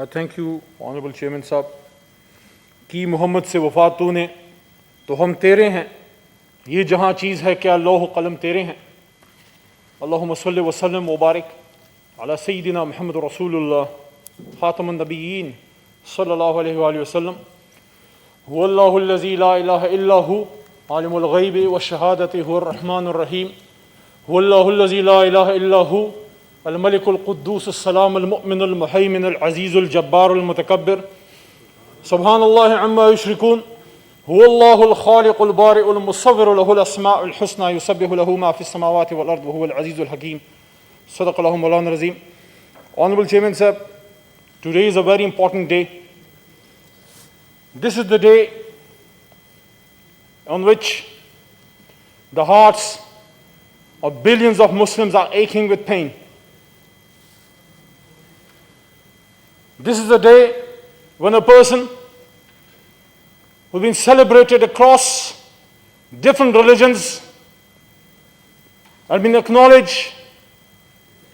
Thank you, Honorable Chairman Sahab. कि मोहम्मद से वफात तूने तो हम तेरे हैं, ये जहाँ चीज़ है क्या लौह कलम तेरे हैं। अल्लाहुम्मा सल्लि व सल्लिम व बारिक अला सय्यिदिना मुहम्मद रसूलुल्लाह खातमुन नबिय्यीन सल्लल्लाहु अलैहि व सल्लम। हुवल्लाहु अल्लज़ी ला इलाहा इल्ला हु आलिमुल ग़ैबि व शहादति हुवर रहमानुर रहीम। हुवल्लाहु अल्लज़ी ला इलाहा इल्ला हु अल मलिकुल क़ुद्दूस अस्सलामुल मुअमिनुल मुहैमिनुल अज़ीज़ुल जब्बारुल मुतकब्बिर। सुब्हानल्लाहि अम्मा युश्रिकून। हुवल्लाहुल ख़ालिक़ुल बारिउल मुसव्विरु लहुल अस्माउल हुस्ना युसब्बिहु लहु मा फ़िस समावाति वल अर्दि व हुवल अज़ीज़ुल हकीम। सदक़ल्लाहु मौलाना रज़ीम। Honorable Chairman Sahab, today is a very important day. This is the day on which the hearts of billions of Muslims are aching with pain. This is the day when a person who's been celebrated across different religions and been acknowledged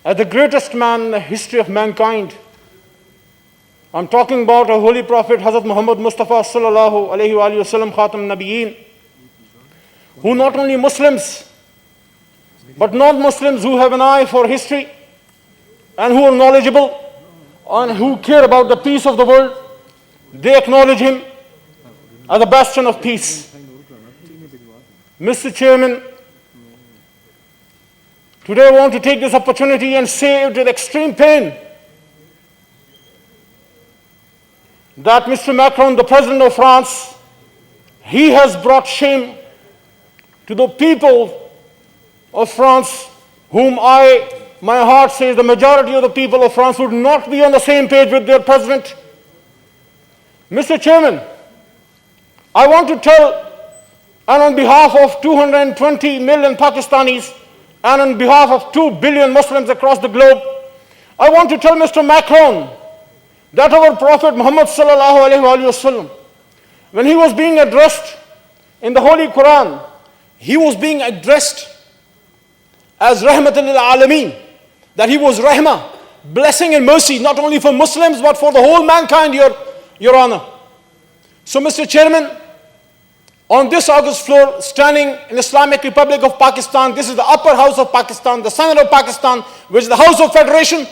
as the greatest man in the history of mankind. I'm talking about our holy prophet Hazrat Muhammad Mustafa sallallahu alayhi wa sallam Khatam Nabiyyin, who not only Muslims but non-Muslims who have an eye for history and who are knowledgeable and who care about the peace of the world, they acknowledge him as a bastion of peace. Mr. Chairman, today I want to take this opportunity and say with extreme pain that Mr. Macron, the President of France, he has brought shame to the people of France, whom my heart says the majority of the people of France would not be on the same page with their president. Mr. Chairman, I want to tell, and on behalf of 220 million Pakistanis, and on behalf of 2 billion Muslims across the globe, I want to tell Mr. Macron that our Prophet Muhammad sallallahu alaihi wasallam, when he was being addressed in the Holy Quran, he was being addressed as Rahmatan lil Alameen, that he was Rahmah, blessing and mercy, not only for Muslims but for the whole mankind, Your Honor. So Mr. Chairman, on this august floor, standing in Islamic Republic of Pakistan, this is the upper house of Pakistan, the Senate of Pakistan, which is the House of Federation.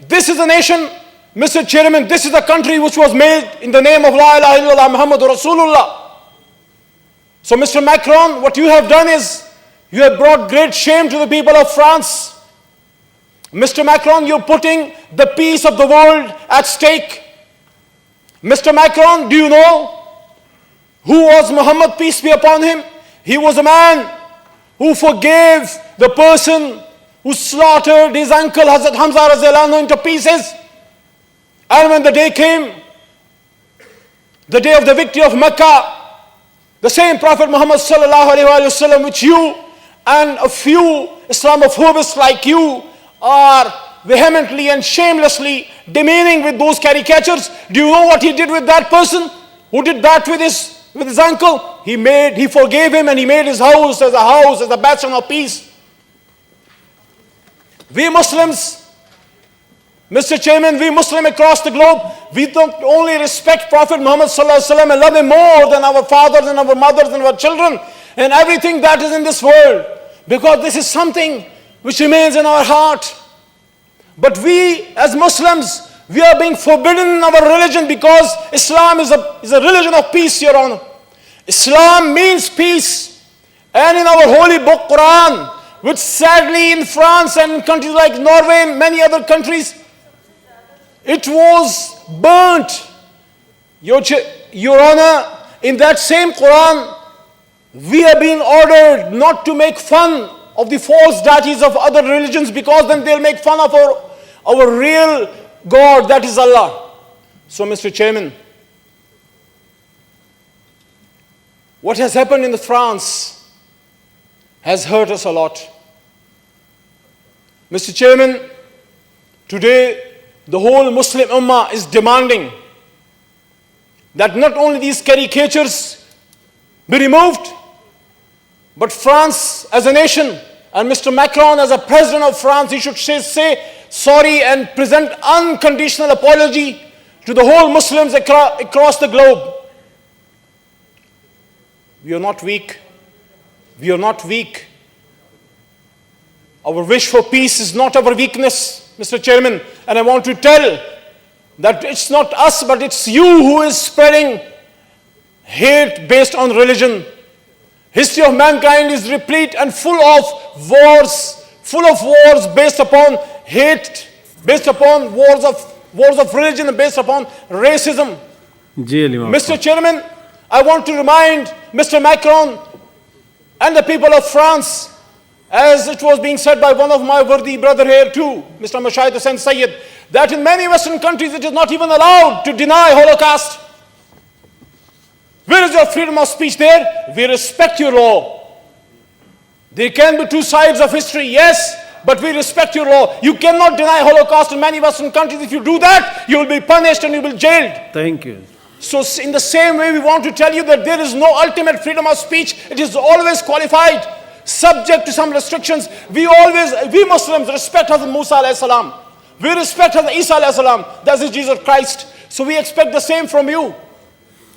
This is a nation, Mr. Chairman, this is a country which was made in the name of La ilaha illallah Muhammadur Rasulullah. So Mr. Macron, what you have done is, you have brought great shame to the people of France. Mr. Macron, you're putting the peace of the world at stake. Mr. Macron, do you know who was Muhammad, peace be upon him? He was a man who forgave the person who slaughtered his uncle Hazrat Hamza Raziyallahu anhu into pieces. And when the day came, the day of the victory of Mecca, the same Prophet Muhammad sallallahu alaihi wasallam, which you and a few Islamophobists like you are vehemently and shamelessly demeaning with those caricatures, do you know what he did with that person who did that with his uncle? He forgave him and he made his house as a bastion of peace. We Muslims, Mr. Chairman, we Muslim across the globe, we don't only respect Prophet Muhammad sallallahu alaihi wasallam and love him more than our fathers and our mothers and our children and everything that is in this world, because this is something which remains in our heart. But we as Muslims, we are being forbidden in our religion because Islam is a religion of peace, Your Honor. Islam means peace. And in our holy book Quran, which sadly in France and in countries like Norway and many other countries, it was burnt. Your Honor, in that same Quran, we are being ordered not to make fun of the false deities of other religions, because then they'll make fun of our real God, that is Allah. So Mr. Chairman, what has happened in France has hurt us a lot. Mr. Chairman, today the whole Muslim Ummah is demanding that not only these caricatures be removed, but France as a nation and Mr. Macron as a president of France, he should say sorry and present unconditional apology to the whole Muslims across the globe. We are not weak. We are not weak. Our wish for peace is not our weakness, Mr. Chairman. And I want to tell that it's not us, but it's you who is spreading hate based on religion. History of mankind is replete and full of wars based upon hate, based upon wars of religion, and based upon racism. Mr. Chairman, I want to remind Mr. Macron and the people of France, as it was being said by one of my worthy brother here too, Mr. Mashahid Hussain Sayyid, that in many Western countries it is not even allowed to deny Holocaust. Where is your freedom of speech there? We respect your law. There can be two sides of history, yes, but we respect your law. You cannot deny Holocaust in many Western countries. If you do that, you will be punished and you will be jailed. Thank you. So in the same way, we want to tell you that there is no ultimate freedom of speech. It is always qualified, subject to some restrictions. We Muslims respect Hazrat Musa alayhi salam. We respect Hazrat Isa alayhi salam. That is Jesus Christ. So we expect the same from you.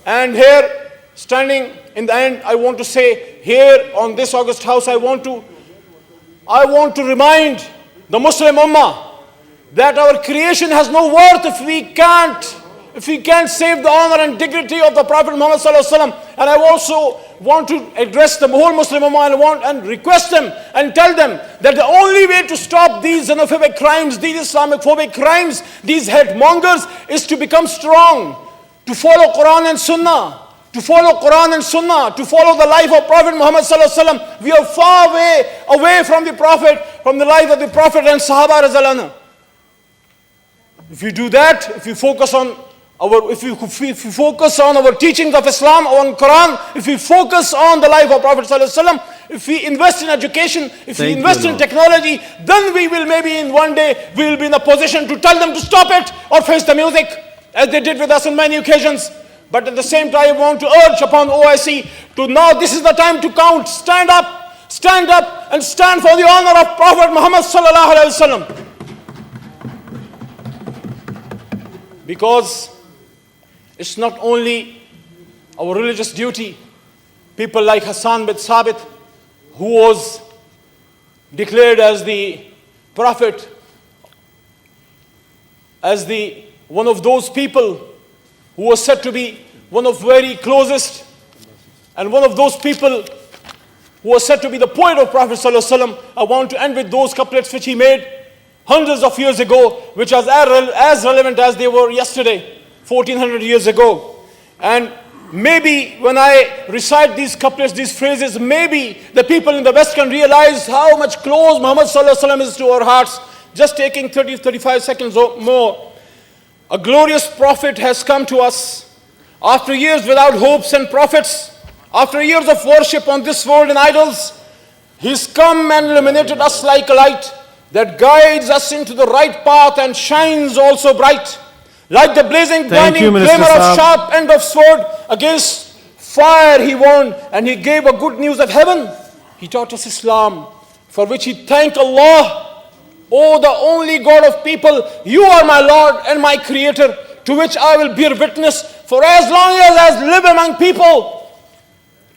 And here, standing in the end, I want to say here on this August House, I want to remind the Muslim Ummah that our creation has no worth if we can't save the honor and dignity of the Prophet Muhammad sallallahu alaihi wasallam. And I also want to address the whole Muslim Ummah and request them and tell them that the only way to stop these xenophobic crimes, these Islamophobic crimes, these hate mongers, is to become strong, to follow Quran and Sunnah, to follow Quran and Sunnah, to follow the life of Prophet Muhammad sallallahu alaihi wasallam. We are far away from the Prophet, from the life of the Prophet and Sahaba radhiyallahu anhu. If you do that, if you focus on our teachings of Islam, on Quran, if we focus on the life of Prophet sallallahu alaihi wasallam, if we invest in education, if we invest in technology, then we will maybe in one day we will be in a position to tell them to stop it or face the music, as they did with us on many occasions. But at the same time, I want to urge upon OIC to now, this is the time to count. Stand up and stand for the honor of Prophet Muhammad sallallahu alaihi wasallam. Because it's not only our religious duty. People like Hassan bin Thabit, who was declared as the prophet, as one of those people who was said to be one of very closest, and one of those people who was said to be the poet of Prophet sallallahu alaihi wasallam. I want to end with those couplets which he made hundreds of years ago, which are as relevant as they were yesterday, 1400 years ago. And maybe when I recite these couplets, these phrases, maybe the people in the West can realize how much close Muhammad sallallahu alaihi wasallam is to our hearts. Just taking 35 seconds or more. A glorious prophet has come to us after years without hopes and prophets, after years of worship on this world and idols. He's come and illuminated us like a light that guides us into the right path and shines also bright. Like the blazing blinding flamer of sharp end of sword, against fire he warned, and he gave a good news of heaven. He taught us Islam, for which he thanked Allah. O the only God of people, you are my Lord and my Creator, to which I will bear witness for as long as I live among people.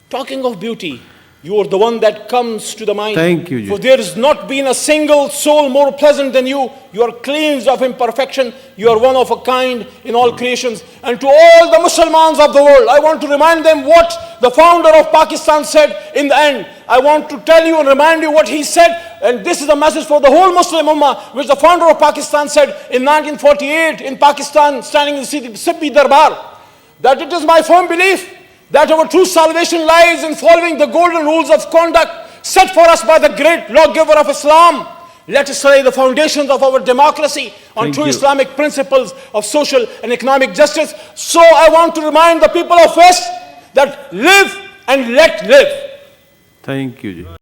Talking of beauty, you are the one that comes to the mind. Thank you, For there has not been a single soul more pleasant than you. You are cleansed of imperfection. You are one of a kind in all creations. And to all the Muslims of the world, I want to remind them what the founder of Pakistan said in the end. I want to tell you and remind you what he said. And this is a message for the whole Muslim Ummah, which the founder of Pakistan said in 1948 in Pakistan, standing in the Sibbi Darbar, that it is my firm belief that our true salvation lies in following the golden rules of conduct set for us by the great lawgiver of Islam. Let us lay the foundations of our democracy on true Islamic principles of social and economic justice. So I want to remind the people of West that live and let live. Thank you.